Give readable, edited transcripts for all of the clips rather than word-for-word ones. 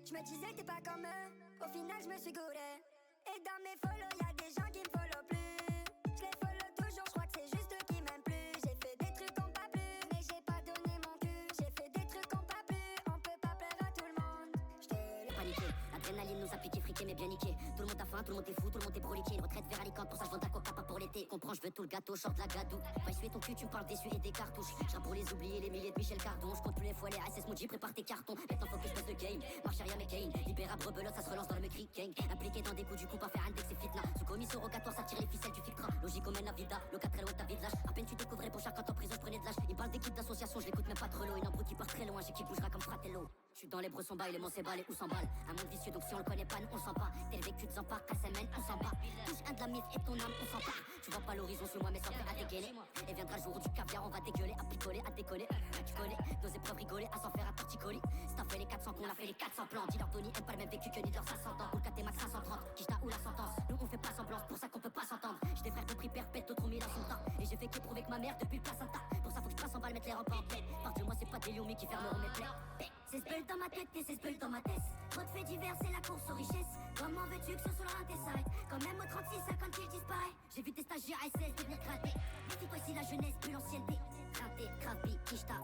Je me disais t'es pas comme eux, au final je me suis gouré. Et dans mes follow y'a des gens qui me follow plus. Je les follow toujours, je crois que c'est juste eux qui m'aiment plus. J'ai fait des trucs qu'on pas plus, mais j'ai pas donné mon cul. J'ai fait des trucs qu'on pas plus, on peut pas plaire à tout le monde. J't'ai paniqué, l'adrénaline nous a piqué, friqué mais bien niqué. Tout le monde a faim, tout le monde est fou, tout le monde est broliqué. Une retraite vers Alicante, pour ça je vends de la coca, pas pour l'été. Comprends, je veux tout le gâteau, short la gadou. Va essuyer ton cul, tu me parles d'essuyer des cartouches. J'rappe pour les oublier, les milliers de Michel Cardon. Je compte plus les fois les SS Moody, prépare tes cartons. Maintenant faut que je passe de game, marche arrière McCain. Libérable, rebelote, ça se relance dans le McCree gang. Impliqué dans des coups, du coup pas faire un deck, c'est fitna. Sous commis surrogatoire, ça tire les ficelles, tu filtras. Logique comme la vida, loca très loin ta vie de lâche. À peine tu découvrais pour chaque en prison, je prenais de l'âge. Il parle d'équipe d'association, je l'écoute même pas trop loin. Une embrouille qui part très loin, j'ai qui bougera comme Fratello. Je suis dans les bressons bas, les monts s'emballent où s'emballe. Un monde vicieux donc si on le connaît pas, nous on le sent pas. Tel vécu de Zampa, à semaine, on s'en bat. Touche un de la mif et ton âme, on s'en part. Tu vois pas l'horizon sur moi, mais ça fait à dégainer. Et viendra le jour où du caviar, on va dégueuler, à picoler, à décoller. Tu connais nos épreuves rigoler, à s'en faire un torticolis. Si t'as fait les 400 qu'on a fait les 400 plans. Dis-leur Tony aime pas le même vécu que ni leurs ascendants. Ou le KT max 530, qui ou la sentence. Nous on fait pas semblant, pour ça qu'on peut pas s'entendre. J'ai des frères de prix perpète, d'autres ont mis la son temps. Et j'ai fait que prouver que ma mère depuis le placenta. Pour ça faut que je passe en balle, mettre les rampes en paix. Par de moi c'est pas des lions qui fermeront mes plaies. C'est spell dans ma tête et c'est spell dans ma tête. Trop de faits divers, c'est la course aux richesses. Comment veux-tu que ce soit l'un tes s'arrête? Quand même au 36, 50 qu'il disparaît. J'ai vu tes stagiaires SS devenir gradés. Dis-toi ici la jeunesse, plus l'ancienneté. Gratté, Krabi, Kishta,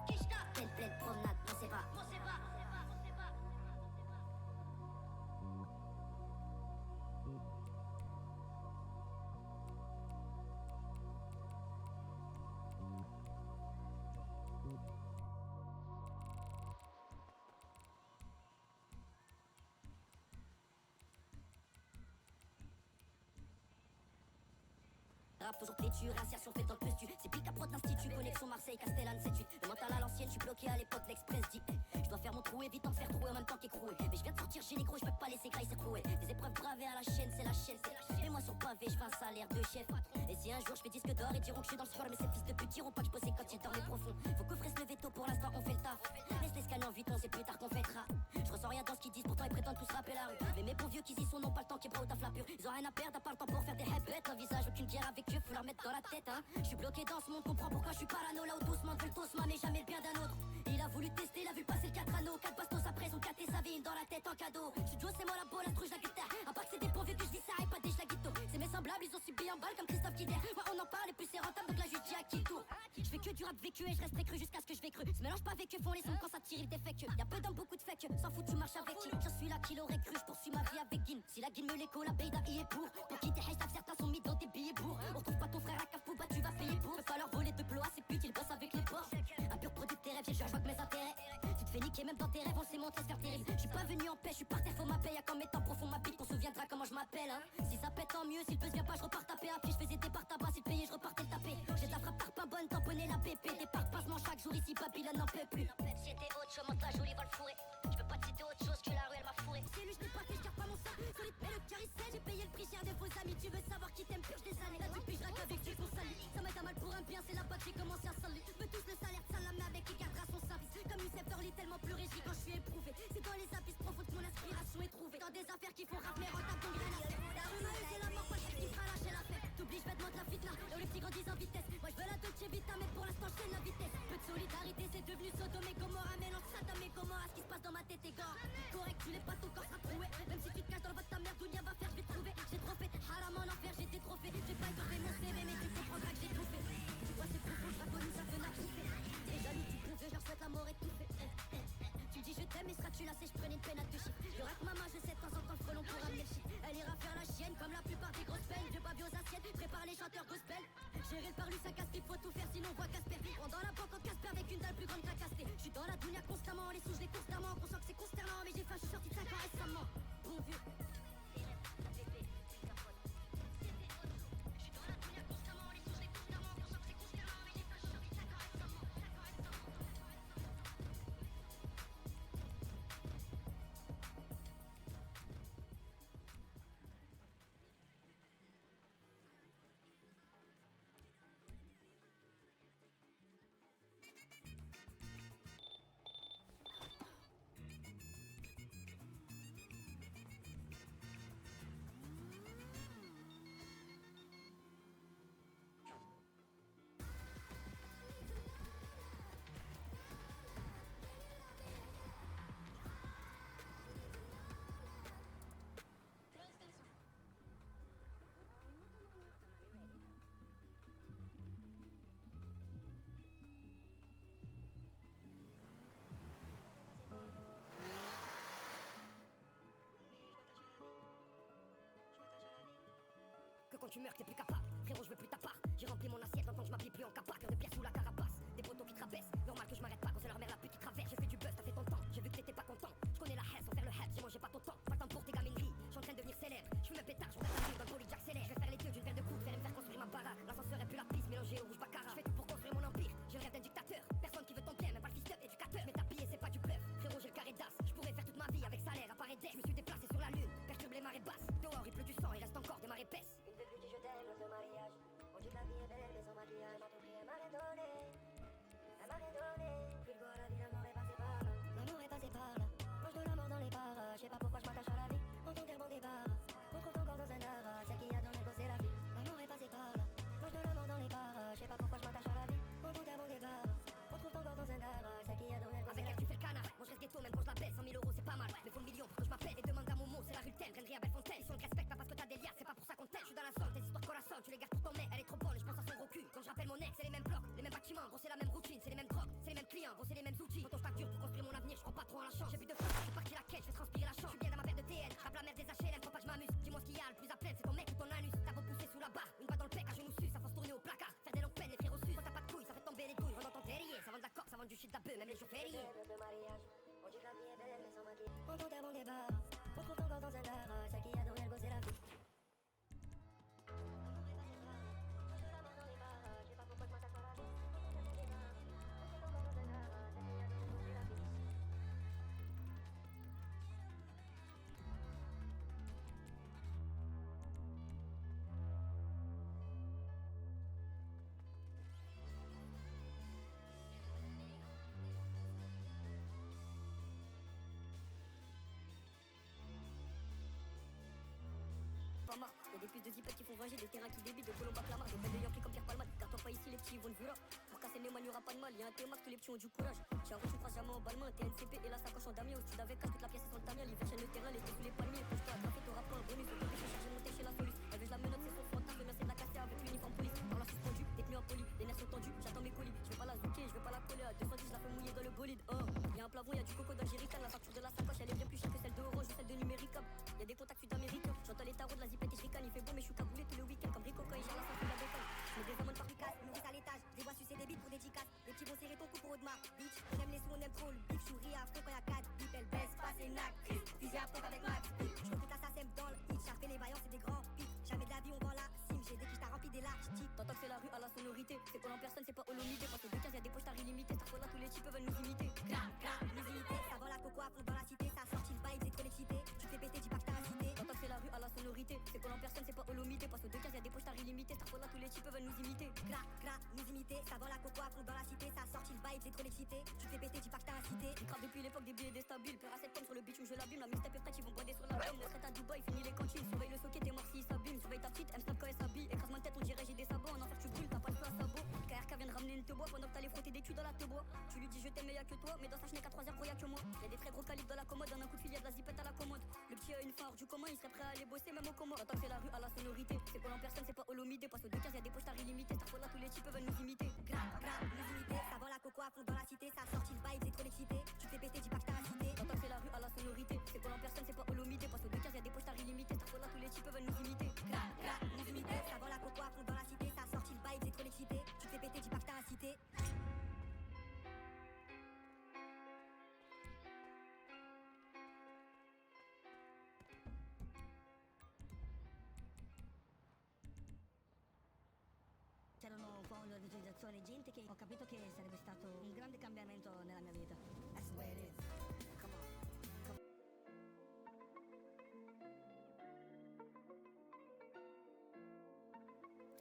pleine promenade, on sait pas. Rap toujours têtu, réinsertion faite dans le plus tu. C'est pique à prod l'institut, connexion Marseille, Castellane 7-8. Le mental à l'ancienne, je suis bloqué à l'époque, l'Express dit je dois faire mon trou, évitant de faire trouer en même temps qu'écroué. Mais je viens de sortir chez les gros, je peux pas laisser grailler s'écrouer. Des épreuves bravées à la chaîne, c'est la chaîne. Et moi sur pavé, je fais un salaire de chef. Et si un jour je fais disque d'or et diront que je suis dans le sport, mais ces fils de pute diront pas que je bossais quand ils dormaient profond. Faut qu'offrir le veto, pour l'instant on fait le taf. Laisse les scanners vite, on sait plus tard qu'on fêtera. Je ressens rien dans ce qu'ils disent, pourtant ils prétendent tous rapper la rue. Mais mes bons vieux qui y sont n'ont pas le temps qui est bras au taf la pure. Ils ont rien à perdre, à part le temps pour faire des habits. Un visage, aucune guerre avec eux, faut leur mettre dans la tête, hein. Je suis bloqué dans ce monde, comprends pourquoi je suis parano. Là où doucement veulent tous mais jamais le bien d'un autre. Il a voulu tester, il a vu passer le 4 anneaux. 4 bastos après son 4 et sa vie dans la tête en cadeau. Studio c'est moi la bola, trouge la guitare. À part que c'est des pourvus que je vis ça et pas des schlaguitos. C'est mes semblables, ils ont subi en balle comme Christophe Guider. Ouais on en parle et plus c'est rentable donc là je dis à qui tour. Je fais que du rap vécu et je resterai cru jusqu'à ce que je vais cru. Se mélange pas avec eux, font les sons quand ça tire il défait que. Y'a peu d'hommes, beaucoup de fake. S'en fout tu marches avec qui? Je suis là qui l'aurait cru, je poursuis ma vie avec Guin. Si la Guin me l'écho, la Beida y est pour. Pour qui tes hashtags, certains sont mis dans des billets pour. On retrouve pas ton frère à Cafou, bah tu vas payer pour. Peux pas leur voler de ploie, c'est pute, ils bossent avec les porcs. Un pur produit de tes rêves, j'ai je vois que mes intérêts. Tu te fais niquer même dans tes rêves, on s'est montré se faire terrible. Je suis pas venu en paix, je suis par terre, faut ma paix. Y'a qu'en mettant profond ma bite qu'on se souviendra comment je m'appelle, hein. Si ça pète tant mieux, s'il peut se vient pas, je repars taper à pied. Je faisais des parts tabac, si le payer, je repartais le taper. J'ai de la frappe pas bonne, tamponner la pépé. Des parts passement chaque jour ici, Babylone n'en peut plus. Si c'était autre chose, monte la jolie va le fourrer. Je peux pas te citer autre chose que la rue, elle m'a fourré. C'est lui, je n'ai pas fait, je garde pas mon sang. Solide, mais le cœur il sait, j'ai payé le prix cher de vos amis. Tu veux savoir qui t'aime, purge des années. Là depuis, je raque avec Dieu qu'on salue. Ça m'aide à mal pour un bien, c'est là-bas que j'ai commencé à saluer. Veux tous le salaire de salam avec qui gardera son service. Comme Youssef Dorly, tellement plus régi quand je suis éprouvé. C'est dans les abysses profonds que mon inspiration est trouvée. Dans des affaires qui font rap, mais rentable, donc rien à faire. La rue m'a eu, c'est la mort, pas qui fera lâcher la fête. T'oublies, je vais te montrer la fitna. Là où les petits grandissent en vitesse. Moi je veux la Dolce Vita, mais pour l'instant je la vitesse. Peu de solidarité, c'est devenu Sodome et Gomorrah. Mélange Sodome et Gomorrah, ce qui se passe dans ma tête est gore. Correct, tu l'es pas, ton corps sera troué. Même si tu te caches dans le vote de ta mère, Dounia va faire, je vais te trouver. J'ai trop fait, haram en enfer, j'ai des trophées. J'ai pas étoffé mon CV, mais tu comprendras que j'ai tout fait. Tu vois, c'est profond, je connu, ça fait m'acquitter. Et jaloux, tu peux, je leur souhaite la mort étouffée. Tu dis je t'aime et seras-tu lassé, je prenais une peine à deux chiffres. Le rap maman, je sais de temps en temps le frelon pour ramener le shit. Elle ira faire la chienne comme la plupart des grosses peines. Je bave aux assiettes, prépare les chanteurs gospel. Gérer le parlu, ça casse, il faut tout faire sinon on voit Casper. Prends dans la banque en Casper avec une dalle plus grande qu'à caster. Je suis dans la dounia constamment, les sous je les constamment. Conscient que c'est consternant, mais j'ai faim, je suis sorti de 5 ans récemment. Bon vieux. quand tu meurs t'es plus capable. Frérot je veux plus ta part. J'ai rempli mon assiette en tant que je m'habille plus en capa. Cœur de pierre sous la carapace. Des potos qui te rabaissent. Normal que je m'arrête pas quand c'est leur mère la pute qui traverse. J'ai fait du buzz, t'as fait ton temps. J'ai vu que t'étais pas content. Je connais la haine sans faire le hype. J'ai mangé pas ton temps. Pas le temps pour tes gamineries. J'suis en train de devenir célèbre. J'fume un pétard, j'en ai dans le bolide, j'accélère. Je vais faire les deux d'une paire de coups. Faire me faire construire ma baraque. L'ascenseur est plus la piste mélangée au rouge baccarat. Je fais tout pour construire mon empire. J'ai le rêve d'un dictateur. Personne qui veut ton bien, même pas le fils d'up éducateur. Mais t'habiller c'est pas du bluff. Frérot j'ai le carré d'as. Je pourrais faire toute ma vie avec salaire à part aider. Je me suis déplacé sur la lune. Perturbe les marées basses. Dehors il pleut du sang, il reste encore des marées épaisses. Une de plus dit je t'aime lors de mariage. On dit que la vie est belle mais sans maquillage. M'a tout pris, elle m'avait donné. Elle m'avait donné. Puis le goût à la vie, l'amour est passé par là. L'amour est passé par là. Mange de la mort dans les parages. Je sais pas pourquoi je m'attache à la vie. On tombe d'un bon départ. On trouve encore dans un ara. Celle qui a dans le goût c'est la vie. L'amour est passé par là. Mange de la mort dans les parages. Je sais pas pourquoi je m'attache à la vie. On tombe d'un bon départ. On trouve encore dans un ara. Celle qui a dans le goût. Avec elle tu fais le canard. Moi je reste ghetto même quand je la baisse. 100 000 euros c'est pas mal. Mais faut le million pour que je m'appelle. Et demande à Momo, c'est la rue Thème. Rien belle fontaine. Si on te respecte pas parce que t'as des liasses, c'est pas pour ça qu'on t'aime. Je suis dans la zone, tes histoires qu'on la sonne. Tu les gardes pour ton mec. Elle est trop bonne, je pense à son gros cul. Quand je rappelle mon ex, c'est les mêmes blocs, les mêmes bâtiments. Gros c'est la même routine, c'est les mêmes drogues, c'est les mêmes clients. Gros c'est les mêmes outils. Quand on dur pour construire mon avenir, je crois pas trop en la chance. J'ai plus de feu, je suis parti la quête, je fais transpirer la chance. Je suis bien dans ma paire de TN, je rappe la merde des HLM, faut pas que je m'amuse. Dis-moi ce qu'il y a, le plus à plaindre, c'est ton mec ou ton anus. T'as beau pousser sous la barre, une balle dans le pec, à genoux sus, ça faut se tourner au placard. Faire des longues peines, les frérots sus. Quand t'as pas de couilles, ça fait tomber les douilles. On entend terrier, ça vend de la corde, ça vend du shit d'abeu, même les jours fériés. de mariage. On dit que la vie est belle mais sans maquillage. On tombe d'un bon débat. On trouve encore dans un ara. Celle qui a dans le goût c'est la vie. Pas marre, y'a des puces de zipettes qui font rager, des terrains qui débitent, de Colomba Clamart, des belles de Yankee comme Pierre Palmade. Garde-toi pas ici, les petits ils vont te vu là. Pour casser les mains, y'aura pas de mal, y'a un T-Max, tous les petits ont du courage. J'ai un tu croises jamais en balmain, TNCP et la sacoche en damier. Au sud avec toute la pièce est sur le tamien. L'hiver chaîne le terrain, l'été sous les palmiers. Pousse-toi à traffer, t'auras pas un bonus. Le bébé, j'ai monté chez la soluce. Elle veut la menotte, c'est son fantasme, mais c'est de la casser avec l'uniforme police. Par la suspendu, détenu en poli, les nerfs sont tendus, j'attends mes colis. Je vais pas la zouker, je vais pas la coller à 210, je la fais mouiller dans le bolide. Y'a un plafond, y'a du coco d'Algéricain. La facture de la sacoche, elle est bien plus chère que celle de Orange ou celle de Numéricable. Y'a des contacts sud-américains, j'entends les tarots de la zipette et je ricane. Il fait beau, mais je suis cagoulé tous les week-ends comme Rico quand il gère la santé de la déconne. Je mets des amandes par Lucas, nourrice à l'étage. Je les vois sucer des bites pour des chicas. Les petits vont serrer ton cou pour Audemars. Bitch, on aime les sous, on aime trop le bif. Chouris à fond quand y'a 4 bip. Elle baisse pas, c'est une actrice. Fusil à pompe avec Max. Je recrute l'assassin dans le hit. J'ai fait les vaillants, c'est des grands pics. Jamais de la vie, on vend la cime. J'ai des quiches, t'as rempli des larges types. T'entends que c'est la rue à la sonorité. C'est pour en personne, c'est pas holomité. Parce que de 15 y'a des poches illimitées. Cette fois-là, tous les types veulent nous imiter. Crac, crac, nous imiter. Ça vend la coco à fond dans la cité. Ça a sorti le bail, c'est trop l'excité. Tu te fais péter, dis pas que t'as incité. T'entends que c'est la rue à la sonorité. C'est pour en personne, c'est pas holomité. Parce que de 15 y'a des poches illimitées. Cette fois-là, tous les types veulent nous imiter. Crac, crac, nous imiter. Ça vend la coco à fond dans la cité. Ça a sorti le bail, c'est trop l'excité. Tu te fais péter, dis pas que t'as incité. Ils cravent depuis l'époque des billets déstabiles. Peur à cette pomme sur le bitume, je l'abîme. La mixtape est prête, ils vont boider sur la gomme. Les traites à Dubaï, fini les cantines. Surveille le socket, t'es mort s'il s'abîme. Surveille ta petite, M-Snap quand elle s'habille. Écrase-moi tête, on dirait j'ai des sabots. En enfer, tu brûles, t'as pas le feu à sabot. KRK vient de ramener une te bois pendant que t'allais frotter des culs dans la te bois. Tu lui dis je t'aime, mais y'a que toi. Mais dans sa chenille à 3h, gros, y'a que moi. Y'a des très gros calibres dans la commode. En un coup de fil, y'a de la zipette à la commode. Le petit a une fin hors du commun, il serait prêt à aller bosser, même au commun. J'entends que c'est la rue à la sonorité. C'est pour en personne, c'est pas holomité. Parce que de 15 y'a des poches illimitées. Cette fois-là, tous les types veulent nous imiter. Crac, crac, nous imiter. Ça vend la coco à fond dans la cité. Ça a sorti le bail, c'est trop l'excité. Tu te fais péter, dis pas que t'as incité. J'entends que c'est la rue à la sonorité. C'est pour en personne, c'est pas holomité. Parce que de 15 y'a des poches illimitées. Cette fois-là, tous les types veulent nous imiter. Crac, crac, nous imiter. Ça vend la coco à fond dans la cité. Ça a sorti le bail, c'est trop l'excité. Tu te fais péter, dis pas que t'as incité. C'erano un po' l'utilizzazione gente che ho capito che sarebbe stato un grande cambiamento nella mia vita. That's the way it is. Come on.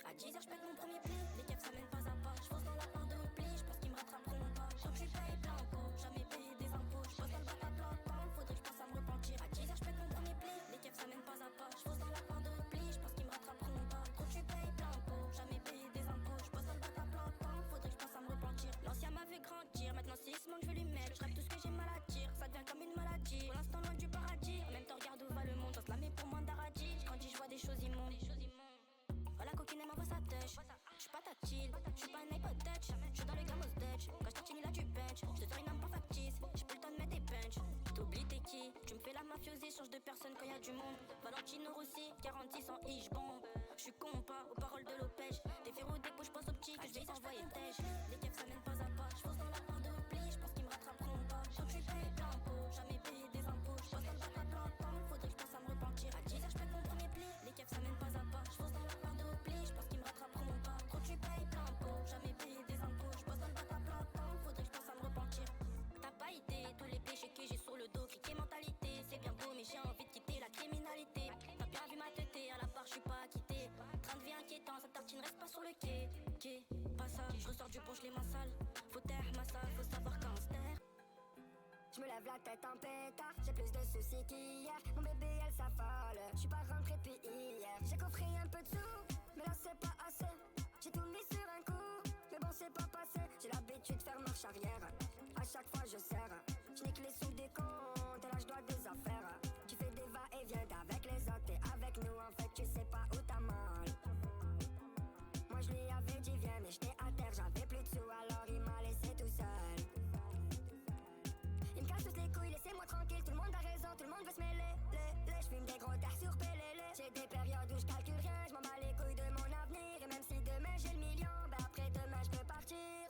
À 10h je pète mon premier pli, les keufs ça mène pas à pas. Je fonce dans la porte de pli, je pense qu'ils me rattraperont pas. Quand tu payes blanco, jamais payé des impôts. Je passe dans le bac à plein temps, faudrait que je pense à me repentir. À 10h je pète mon premier pli, les keufs ça mène pas à pas. Je fonce dans la porte de pli, je pense qu'ils me rattraperont pas. Quand tu payes blanco, jamais payé des impôts. Je passe dans le bac à plein temps, faudrait que je pense à me repentir. L'ancien m'avait grandir, maintenant 6 mois que je vais lui mettre. Je rappe tout ce que j'ai mal à dire, ça devient comme une maladie. Pour l'instant loin du paradis, en même temps regarde où va le monde. J'ose la mets pour moi d'Aradi, quand je vois des choses immondes. Oh la coquine elle m'envoie sa tâche. J'suis pas ta chill, j'suis pas un iPod touch. J'suis dans le gamos Dutch. Quand j't'attire il a du bench. J'te sors une arme pas factice. J'ai pas le temps de mettre des punch. T'oublies t'es qui? Tu me fais la mafiosie, change de personne quand y'a du monde. Valentino Rossi, 46 en ish bombe. suis compas aux paroles de l'opège. Des verrous, des couches, je pense optique, je vais envoyer tèche. Les keufs ça mène pas à pas, je fonce dans la part de pli, je pense qu'ils me rattraperont pas. Quand tu payes l'impôt, jamais payé des impôts. Je pense dans le bac à plein temps, faudrait que je pense à me repentir. À 10h je pète mon premier pli, les keufs ça mène pas à pas. Je fonce dans la part de pli, je pense qu'ils me rattraperont pas. Quand tu payes l'impôt, jamais payé des impôts. Je pense dans le bac à plein temps, faudrait que je pense à me repentir. T'as pas idée, tous les péchés que j'ai sur le dos, criquet mentalité. C'est bien beau mais j'ai envie de quitter la criminalité. T'as bien vu ma tête, à la part je suis pas acquitté. Train de vie inquiétant, sa tartine reste pas sur le quai. Pas ça, je ressors du pont, je les mains sales. Faut taire ma salle, faut savoir quand se taire. Je me lève la tête en pétard, j'ai plus de soucis qu'hier. Mon bébé elle s'affole, je suis pas rentré depuis hier. J'ai coffré un peu de sous, mais là c'est pas assez. J'ai tout mis sur un coup, mais bon c'est pas passé. J'ai l'habitude de faire marche arrière, à chaque fois je serre. Je nique les sous des comptes, et là je dois des affaires. Tu fais des va-et-vient avec les autres, et avec nous en fait tu sais pas où t'as mal. Moi je lui avais dit viens mais j'étais à terre, j'avais plus de sous alors il m'a laissé tout seul. Il me casse toutes les couilles, laissez-moi tranquille, tout le monde a raison, tout le monde veut se mêler. Je fume des gros terres sur PLL. J'ai des périodes où je calcule rien, je m'en bats les couilles de mon avenir. Et même si demain j'ai le million, ben après demain je peux partir.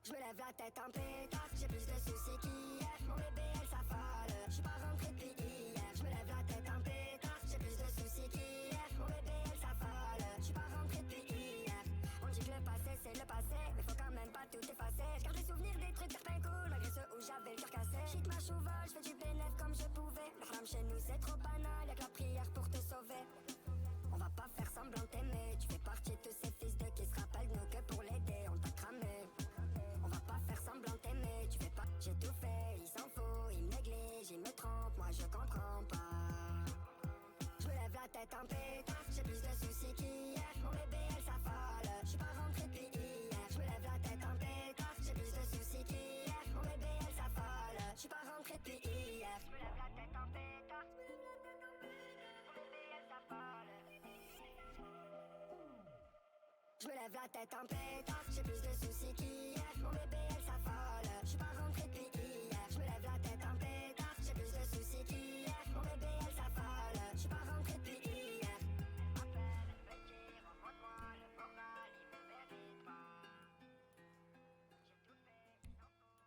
Je me lève la tête en pétard, j'ai plus de soucis qu'hier. Mon bébé elle s'affole, je suis pas rentré depuis hier. Je me lève la tête en pétard, j'ai plus de soucis qu'hier. Mon bébé elle s'affole, je suis pas rentré depuis hier. On dit que le passé c'est le passé, mais faut quand même pas tout effacer. Je garde les souvenirs des trucs certains cool, malgré ceux où j'avais le cœur cassé. Shit ma chouval, je fais du bénéf comme je pouvais. Le haram chez nous c'est trop banal, y'a que la prière pour te sauver. On va pas faire semblant de t'aimer, tu fais partie de tous ces fils de qui se rappellent de nous que pour l'aider on t'a cramé. On va pas faire semblant de t'aimer, tu fais pas, j'ai tout fait, il s'en fout, il me néglige, il me trompe, moi je comprends pas. Je me lève la tête en pétard, j'ai plus de soucis qu'hier. Mon bébé elle s'affole, je suis pas rentré depuis hier. Je me lève la tête en pétard, j'ai plus de soucis qu'hier. Mon bébé elle s'affole, je suis pas rentré depuis hier. Je me lève la tête en pétard, mon bébé elle s'affole. Je me lève la tête en pétard, j'ai plus de soucis qu'hier. Mon bébé elle s'affole, je suis pas rentré depuis hier. Je me lève la tête en pétard, j'ai plus de soucis qu'hier. Mon bébé elle s'affole, je suis pas rentré depuis hier. Appelle, me dire, envoie-moi le moral, il me mérite pas. J'ai tout fait, il s'en fout.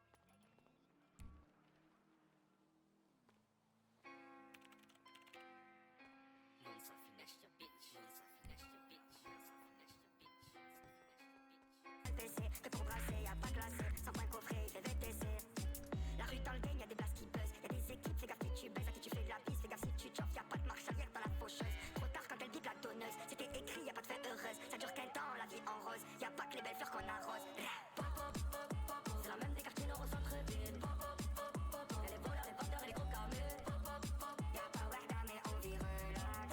Lonsa finesse your bitch, Lonsa finesse your bitch, Lonsa finesse your bitch, Lonsa finesse your bitch. Que pour brasser, y'a pas classé, sans point coffret, il fait VTC. La rue dans le game, y'a des blasts qui buzzent, y'a des équipes, fais gaffe si tu baises, à qui tu fais de la piste, fais gaffe si tu choffes, y'a pas de marche arrière dans la faucheuse. Trop tard quand elle bip la donneuse, c'était écrit, y'a pas de fait heureuse, ça dure qu'un temps, la vie en rose, y'a pas que les belles fleurs qu'on arrose. C'est la même des quartiers nord au centre-ville. Y'a les voleurs, les vendeurs et les gros camés. Y'a pas Wagda mais on vit relax.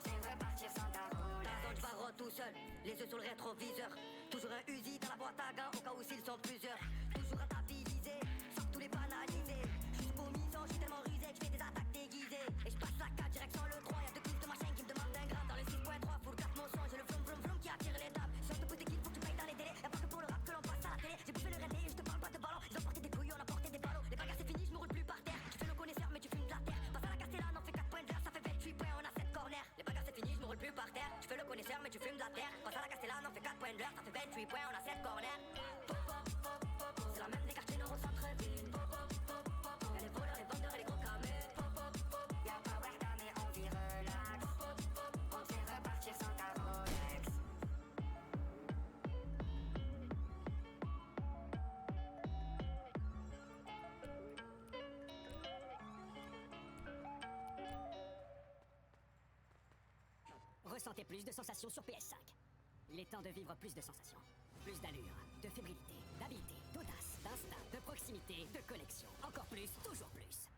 C'est repartir sans ta roulette. Dans je barotte tout seul, les yeux sur le rétroviseur. Toujours un Uzi dans la boîte à gants au cas où s'ils sont plusieurs. Toujours rentabilisé, sans tous les banaliser. Jusqu'au mission, j'suis tellement rusé que j'fais des attaques déguisées. Et j'passe la 4 direction le 3, y'a deux clips de machin qui me demandent un gramme. Dans le 6.3, full carte mon son, j'ai le vroom vroom vroom qui attire les dames. Si on te pousse des kills, faut que tu payes dans les délais. Y'a pas que pour le rap que l'on passe à la télé. J'ai bouffé le raté et je te parle pas de ballon. Ils ont porté des couilles, on a porté des ballots. Les bagarres c'est fini, je me roule plus par terre. Tu fais le connaisseur mais tu fumes de la terre. Passe à la Castellane, on fait 4 points de verre, ça fait 28 points, on a 7 corners. Les bagarres c'est fini, je me roule plus par terre. Tu fais le connaisseur mais tu fumes de la terre. Passe à la Castellane, on fait 4 points de verre, ça fait 28 points, on a 7 corners. C'est la même des quartiers nord au centre-ville. Y'a les voleurs, les vendeurs et les gros camés. Y'a pas Wagda mais on vit relax. On sait repartir sans ta Rolex. Ressentez plus de sensations sur PS5. Il est temps de vivre plus de sensations. Plus d'allure, de fébrilité, d'habileté, d'audace, d'instinct, de proximité, de connexion. Encore plus, toujours plus.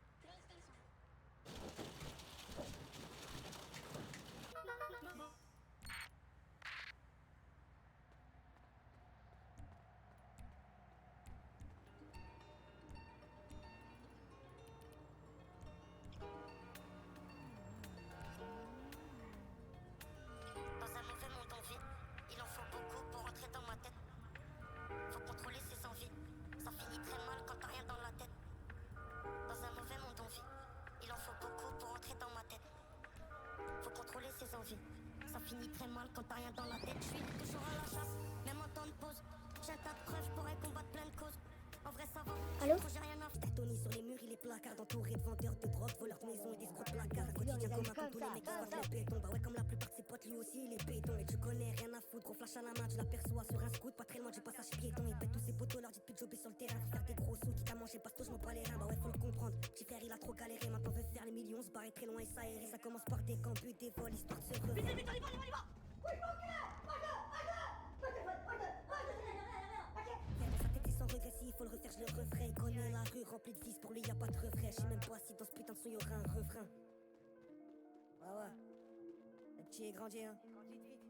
Dans un mauvais monde en vie, il en faut beaucoup pour entrer dans ma tête. Faut contrôler ses envies, ça finit très mal quand t'as rien dans la tête. Allô? Tâtonner sur les murs, il est placard entouré de vendeurs de drogue, voleurs de maison et d'escrocs de placard. Quotidien commun comme tous les mecs qui se passent le béton. Bah ouais, comme la plupart de ses potes, lui aussi il est béton. Et tu connais rien à foutre, gros flash à la main, tu l'aperçois sur un scoot, pas très loin du passage piéton. Il pète tous ses potos, leur dit de jobber sur le terrain, faut faire des gros sous, quitte à manger pasto, je m'en bats les reins. Bah ouais, faut le comprendre. Petit frère, il a trop galéré, maintenant veut faire les millions, se barrer très loin et s'aérer. Ça commence par des campus, des vols, histoire de se refaire. Vite, vite, on y va, on y va. Sans regret, s'il faut le refaire, je le referai. Il connaît la rue remplie de vices, pour lui y a pas de refrain. Je sais même pas si dans ce putain de son y aura un refrain. Ouais, ouais. Le petit est grandi, hein.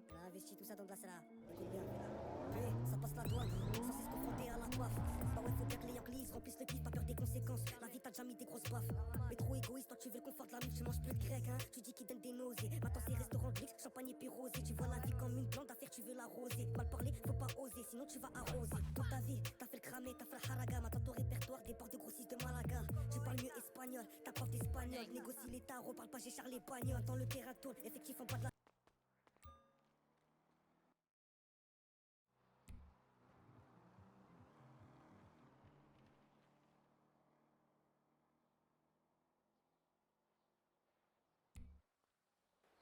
Il a investi tout ça dans de la salade. Écoute bien, lui, ça passe la douane, sans cesse confronté à la coiffe. Bah ouais, faut bien que les Yankees remplissent le kiff, pas peur des conséquences. La vie t'a déjà mis des grosses baffes. Mais trop égoïste, toi tu veux le confort de la mif, tu manges plus de grec, hein. Tu dis qu'il donne des nausées. Maintenant c'est restaurant de luxe, champagne et puis rosé. Tu vois la vie comme une plante d'affaires, tu veux l'arroser. Mal parler, faut pas oser, sinon tu vas arroser. Toute ta vie, t'as fait le cramé, t'as fait le haraga. Maintenant ton répertoire déborde de grossistes de Malaga. Tu parles mieux espagnol, ta prof d'espagnol. Négocie les tarots, parle pas, j'ai Charles Pagnol. Dans le terrain tourne, effectif en pas de la.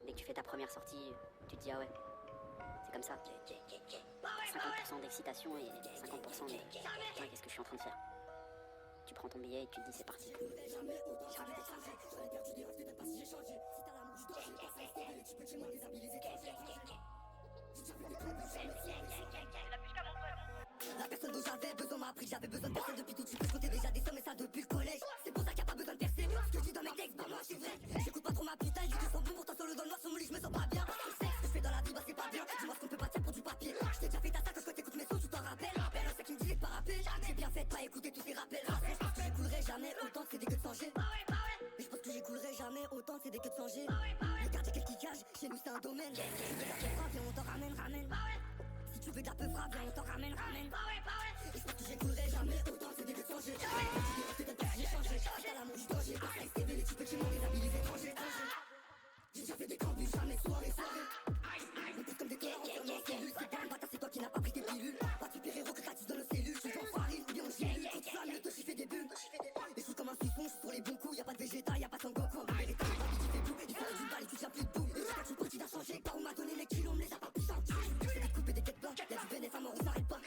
Dès que tu fais ta première sortie, tu te dis ah ouais, c'est comme ça. 50% d'excitation et 50% de putain, qu'est-ce que je suis en train de faire. Tu prends ton billet et tu te dis c'est parti. La personne dont j'avais besoin m'a appris que j'avais besoin de personne depuis tout de suite. Je comptais déjà des sommes et ça depuis le collège. C'est pour ça qu'il n'y a pas besoin de percer. Ce que je dis dans mes textes, bah moi c'est vrai. J'écoute pas trop ma putain, je dis que je sens bon pourtant solo dans le noir sur mon lit, je me sens pas bien. Tu sais ce que je fais dans la vie, bah c'est pas bien. Dis-moi ce qu'on peut pas dire pour du papier. Je t'ai déjà fait ta sac quand t'écoutes mes sons, tu t'en rappelles. Un sac qui me disait de pas rapper. J'ai bien fait de pas écouter tous ces rappels. Je pense que j'écoulerai jamais autant de CD que de changer. Mais je pense que j'écoulerai jamais autant de CD que de changer. Regardez quel kickage, chez nous c'est un domaine. Si tu veux de la frappe, viens on t'en ramène, ramène. Si tu veux de la peu frappe, viens on t'en ramène, ramène. Et je pense que j'écoulerai jamais autant de CD que de changer. C'est peut-être pas si j'ai changé. T'as l'amour du danger, pas la STV, les types qui m'ont déshabillé les étrangers. J'ai déjà fait des campus, jamais soirée, soirée. On pousse comme des torrents, on ferme en cellule. C'est pas un bâtard, c'est toi qui n'as pas pris tes pilules. Pas super héros que gratis dans nos cellules. Je suis en farine ou bien en gélule. Toute flamme, le toshi fait des bulles. Et je suis comme un suçon, je suis sur les bons coups. Y'a pas de Vegeta, y'a pas de Sangoku. En vérité, y'a pas qui fait tout. Il faut du balle et tu tiens plus debout. Et c'est quand une partie d'un changé. Pas où m'a donné les kilos, on me les a pas plus sentis. C'est des coupes et des quêtes blancs. Y'a du bénéfice à mort, on s'arrête pas.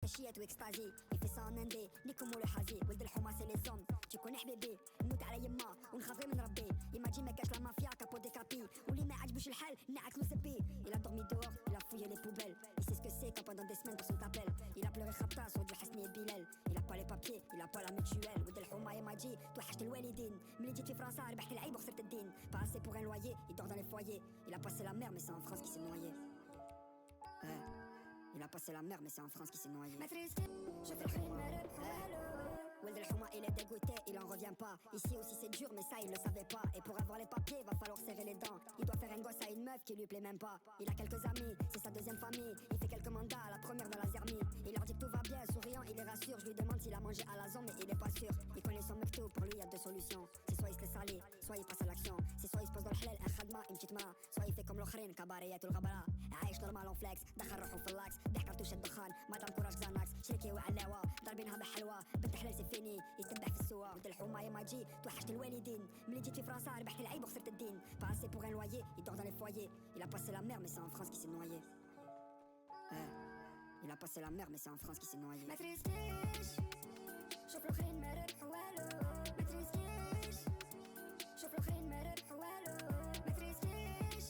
تشيات واكستازي يفسان نندي ليكم ولا حازي ولد الحماس لي زوم تكون حبيبي نموت على يما ونخاف غير من ربي يما جي ما كاش لا مافيا كابو دي كابي واللي ما عجبوش الحال نعكلو سبي il a dormi dehors il a fouillé les poubelles il sait ce que c'est quand pendant des semaines personne t'appelle il a pleuré خبطة sur du حسني et Bilal il a pas les papiers il a pas la mutuelle ولد الحومة يما جي توحشت الوالدين ملي جيت في فرنسا ربحت العيب وخسرت الدين pas assez pour un loyer il dort dans les foyers il a passé la mer mais c'est en France qui s'est noyé Il a passé la mer, mais c'est en France qui s'est noyé. Je fais ولد الحومة il est dégoûté, il en revient pas. Ici aussi c'est dur, mais ça il le savait pas. Et pour avoir les papiers, va falloir serrer les dents. Il doit faire un gosse à une meuf qui lui plaît même pas. Il a quelques amis, c'est sa deuxième famille. Il fait quelques mandats, la première dans la Zermie. Il leur dit que tout va bien, souriant, il les rassure. Je lui demande s'il a mangé à la zone, mais il est pas sûr. Il connaît son mecto, pour lui il y a deux solutions. C'est soit il se laisse aller, soit il passe à l'action. C'est soit il se pose dans le halal, un khadma, une petite main. Soit il fait comme l'aukhrin, kabariyat ou l'ghabara. عايش normal en flex, دخل روحه في اللاكس. ضحك كرتوش الدخان، مادام كوراج زاناكس. شركي وعلاوة، ضاربينها بحلوة. بنت حلال سي فيني، يتبع في السوا. ولد الحومة يما جي، توحشت الوالدين. ملي جيت في فرنسا ربحت العيب وخسرت الدين. Pas assez pour un loyer, il dort dans les foyers. Il a passé la mer, mais c'est en France qui s'est noyé. Il a passé la mer, mais c'est en France qui s'est noyé. شوف الاخرين ما ربحوا والو ما تريسكيش شوف الاخرين ما ربحوا والو ما تريسكيش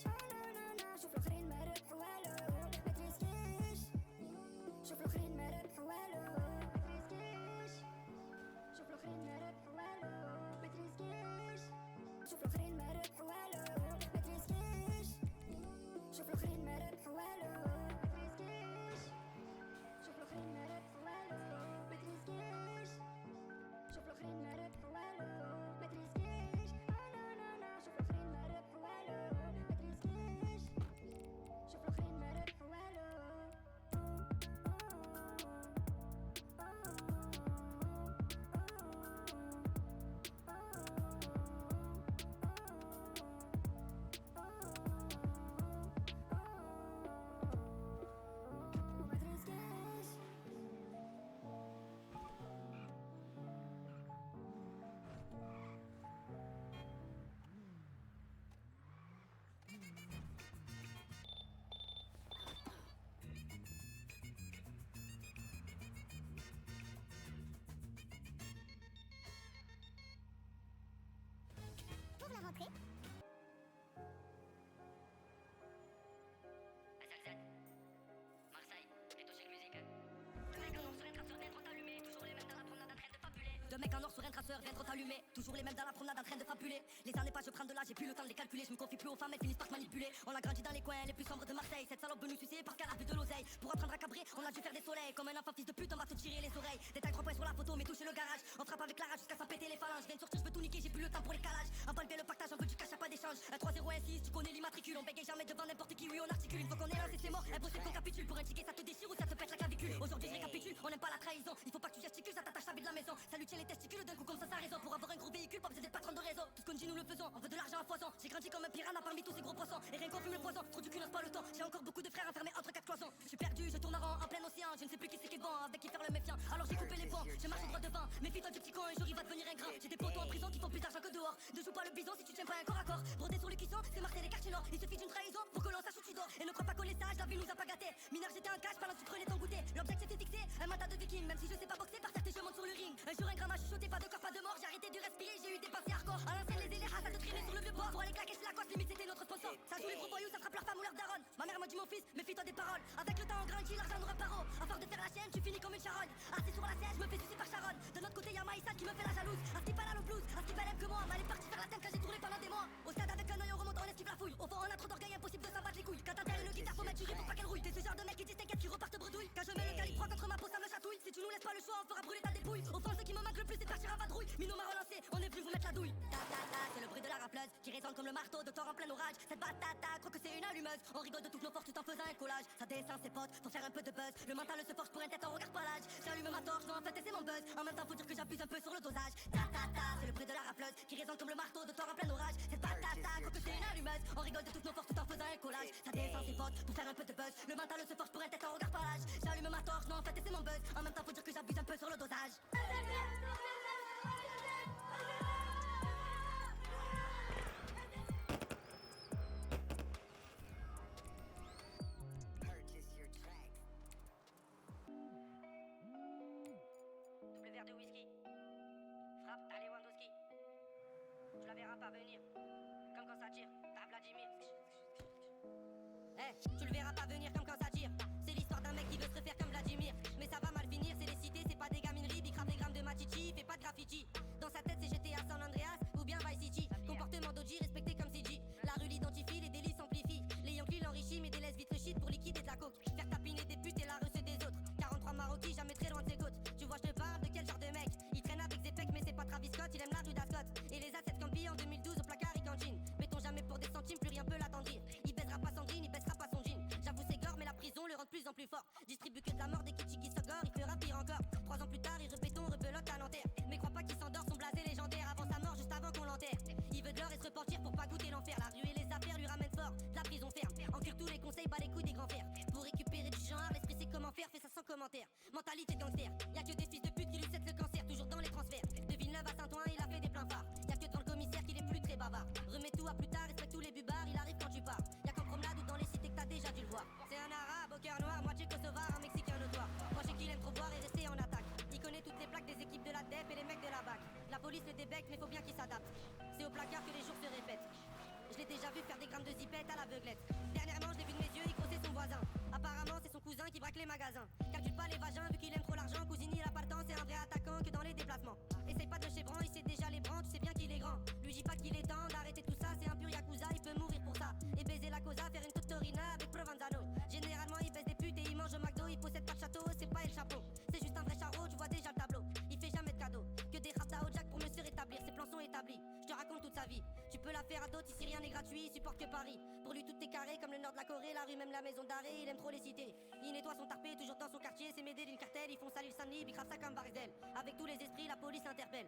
شوف الاخرين ما ربحوا والو ما تريسكيش شوف الاخرين ما ربحوا والو ما تريسكيش شوف الاخرين ما ربحوا والو ما تريسكيش شوف الاخرين ما ربحوا والو ما تريسكيش شوف الاخرين ما ربحوا والو ما تريسكيش شوف الاخرين ما ربحوا والو ما تريسكيش شوف الاخرين ما ربحوا de mecs en or sur un traceur vient trop t'allumer. Toujours les mêmes dans la promenade en train de fabuler. Les années passent, je prends de l'âge, j'ai plus le temps de les calculer. Je me confie plus aux femmes, elles finissent par se manipuler. On a grandi dans les coins les plus sombres de Marseille. Cette salope veut nous sucer parce qu'elle a vu de l'oseille. Pour apprendre à cabrer, on a dû faire des soleils. Comme un enfant fils de pute, on va te tirer les oreilles. Détail 3 points sur la photo, mais toucher le garage. On frappe avec la rage jusqu'à s'en péter les phalanges. Je viens de sortir, je veux tout niquer, j'ai plus le temps pour les calages. En le partage, on veut du cash, y'a pas d'échange. Un 3-0-1-6, tu connais l'immatricule. On bégaye jamais devant n'importe qui, oui on articule. Une fois qu'on est lancé c'est mort, impossible qu'on capitule. Pour un ticket ça te déchire ou ça te pète la clavicule. Aujourd'hui je récapitule, on n'aime pas la trahison. Il faut pas que tu gesticules, ça t'attache à vie de la maison. Ça lui tient les testicules d'un coup comme ça raison. Pour avoir un gros véhicule, pas besoin d'être patron de réseau. Tout ce qu'on dit nous le faisons, on veut de l'argent à foison. J'ai grandi comme un piranha parmi tous ces gros poissons. Et rien qu'on fume le poison, trop du cul n'ose pas le temps. J'ai encore beaucoup de frères enfermés entre 4 cloisons. Je suis perdu, je tourne en rond en plein océan. Je ne sais plus qui c'est qui est bon, avec qui faire le méfiant. Alors j'ai coupé les ponts, je marche droit devant. Méfie-toi du petit con, un jour il va devenir un grand. J'ai des potos en prison qui font plus d'argent que dehors. Ne joue pas le bison si tu tiens pas un corps à corps. Brodé sur le cuisson, c'est Marseille les quartiers nord. Il suffit d'une trahison pour que l'on sache où tu dors. Et ne crois pas qu'au laissage, la vie nous a pas gâtés. Mineur j'étais en cash pendant que tu prenais ton goûter. L'objectif est fixé, un matin de viking. Même si je sais pas boxer, par certains je monte sur le ring. Un jour un grand m'a chuchoté, pas de corps, pas de mort. J'ai arrêté de respirer, j'ai eu des pensées hardcore. À l'ancienne les élèves, ça te traîner sur le vieux port. Pour aller claquer sur la coste, limite c'était notre sponsor. Ça joue les gros voyous, ça frappe leur femme ou leur daronne. Ma mère m'a dit mon fils, méfie-toi des paroles. Avec le temps on grandit, l'argent nous reparo. À force de faire la chienne, tu finis comme une charogne. Assis sur la scène, je me fais sucer par Sharon. De l'autre côté y'a Maïssa qui me fait la jalouse. À ce qui parle au blues, à ce qui aime que moi. Elle est partie faire la tête quand j'ai tourné pendant des mois. Au stade avec un œil on remonte, on esquive la fouille. Au fond on a trop d'orgueil, impossible de s'en battre les couilles. Quand t'as une guitare faut mettre du riz pour pas qu'elle rouille. T'es ce genre de mec qui disent t'inquiète qui repartent bredouille. Quand je mets le calibre contre ma peau ça me chatouille. Si tu nous laisses pas le choix on fera brûler ta dépouille. Au fond ce qui me manque le plus c'est de partir à vadrouille. Mino m'a relancé, on est venu vous mettre la douille. Ta ta ta, c'est le bruit de la rappeleuse qui résonne comme le marteau de Thor en plein orage. Cette batata croit que c'est une allumeuse. On rigole de toutes nos forces tout en faisant un collage. Ça descend ses potes pour faire un peu de buzz. Le mental se force pour un tête on regarde pas l'âge. J'allume ma torche, non en fait c'est mon buzz. En même temps faut dire que j'abuse un peu sur le dosage. Ta ta ta, c'est le bruit de la rappeleuse qui résonne comme le marteau de Thor en plein orage. Cette batata croit que c'est une allumeuse. On rigole de toutes nos forces tout en faisant un collage. Ça descend ses potes pour faire un peu de buzz. Le mental se force pour un tête on regarde pas l'âge. J'allume ma torche, non en fait c'est mon buzz. En même temps faut dire que j'abuse un peu sur le dosage. Double verre de whisky. Frappe, t'as Lewandowski. Tu la verras pas venir. Comme quand ça tire, t'as Vladimir. Tu le verras pas venir comme quand ça tire. C'est l'histoire d'un mec qui veut se refaire comme Vladimir. Mais ça va mal finir, c'est les cités, c'est pas des gamineries. Bicrave des grammes de Matichi, fait pas de graffiti. Dans sa tête c'est GTA San Andreas ou bien Vice City. Comportement d'Oji respecté comme CG. La rue l'identifie, les délits s'amplifient. Les Yankees l'enrichissent mais délaissent vite le shit pour liquider de la coke. Faire tapiner des putes et la recette des autres. 43 Maroquis, jamais très loin de ses côtes. Tu vois je te parle de quel genre de mec. Il traîne avec des pecs mais c'est pas Travis Scott. Il aime la rue d'Ascot. Et les assets Campi en 2012 au placard et cantine. Mettons jamais pour des centimes, plus rien peut l'attendrir. Il baisera pas Sandrine, il baissera pas son jean. J'avoue c'est gore mais la prison le rend de plus en plus fort. Distribue que de la mort des kitschis qui se gore, il fera pire encore. 3 ans plus tard il rebéton, rebelote à Nanterre. Mais crois pas qu'il s'endort, son blasé légendaire avant sa mort juste avant qu'on l'enterre. Il veut de l'or et se repentir pour pas goûter l'enfer. La rue et les affaires lui ramènent fort, de la prison ferme. Encure tous les conseils, bat les couilles des grands fers. Pour récupérer du genre, l'esprit c'est comment faire, fais ça sans commentaire. Mentalité de gangster, y'a que des fils de pute qui lui cèdent le cancer, toujours dans les transferts. De Villeneuve à Saint-Ouen, il a fait des pleins phares. Y'a que devant le commissaire qu'il est plus très bavard. Remets tout à plus tard, respecte tous les bubards, il arrive quand tu pars. Y'a qu'en promenade ou dans les cités que t'as déjà dû le voir. C'est un arabe au cœur noir, moitié kosovar, un mexicain notoire. Moi j'ai qu'il aime trop boire et rester en attaque. Il connaît toutes les plaques des équipes de la DEP et les mecs de la BAC. La police le débecte mais faut bien qu'il s'adapte. C'est au placard que les jours se répètent. Je l'ai déjà vu faire des grammes de zipette à l'aveuglette. Dernièrement je l'ai vu de mes yeux, il crossait son voisin. Apparemment c'est son cousin qui braque les magasins. Calcule pas les vagins vu qu'il aime trop l'argent. Cousini il a pas le temps, c'est un vrai attaquant que dans les déplacements. Essaye pas de chez Bran, il sait déjà les branches, tu sais bien qu'il est grand. Lui dis pas qu'il est temps d'arrêter tout ça, c'est un pur yakuza, il peut mourir pour ça. Et baiser la cosa, faire une totorina avec Provenzano. Généralement il baisse des putes et il mange au McDo, il possède pas de château, c'est pas El Chapeau. C'est juste un vrai charreau, tu vois déjà le tableau. Il fait jamais de cadeaux, que des rafta au jack pour mieux se rétablir, ses plans sont établis. Je te raconte toute sa vie, tu peux la faire à d'autres, ici rien n'est gratuit, il supporte que Paris. Pour lui tout est carré comme le nord de la Corée, la rue même la maison d'arrêt, il aime trop les cités. Il nettoie son tarpé, toujours dans son quartier, c'est m'aider d'une cartel, ils font salir Sanli, bicrave ça comme Barisdel. Avec tous les esprits, la police interpelle.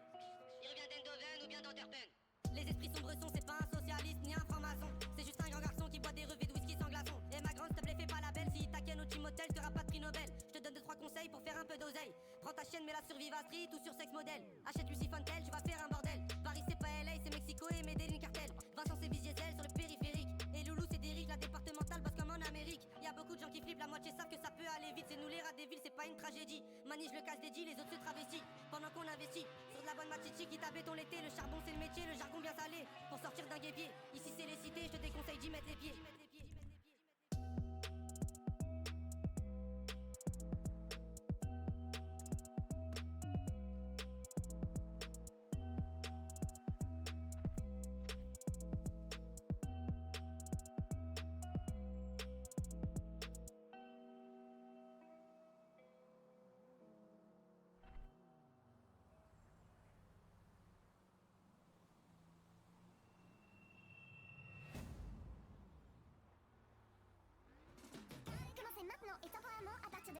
Il revient d'Eindhoven ou bien d'Antwerpen. Les esprits sombres sont, c'est pas un socialiste ni un franc-maçon. C'est juste un grand garçon qui boit des revêts de whisky sans glaçon. Et ma grande, s'il te plaît, fais pas la belle. Si il t'acquienne au team hotel, t'auras pas de prix Nobel. Je te donne 2-3 conseils pour faire un peu d'oseille. Prends ta chienne, mets-la sur Viva Street ou sur Sex Model. Achète Lucy Fontel, tu vas faire un bordel. Paris c'est pas LA, c'est Mexico et Medellin cartel. Vincent c'est Diesel sur le périphérique. Et Loulou c'est Derrick, la départementale bosse comme en Amérique. Y a beaucoup de gens qui flippent, la moitié savent que ça peut aller vite. C'est nous les rats des villes, c'est pas une tragédie. Mani je le casse des deals, les autres se travestissent. Pendant qu'on investit sur de la bonne matichi qui t'a béton l'été. Le charbon c'est le métier, le jargon bien salé. Pour sortir d'un guépier, ici c'est les cités, je te déconseille d'y mettre les pieds.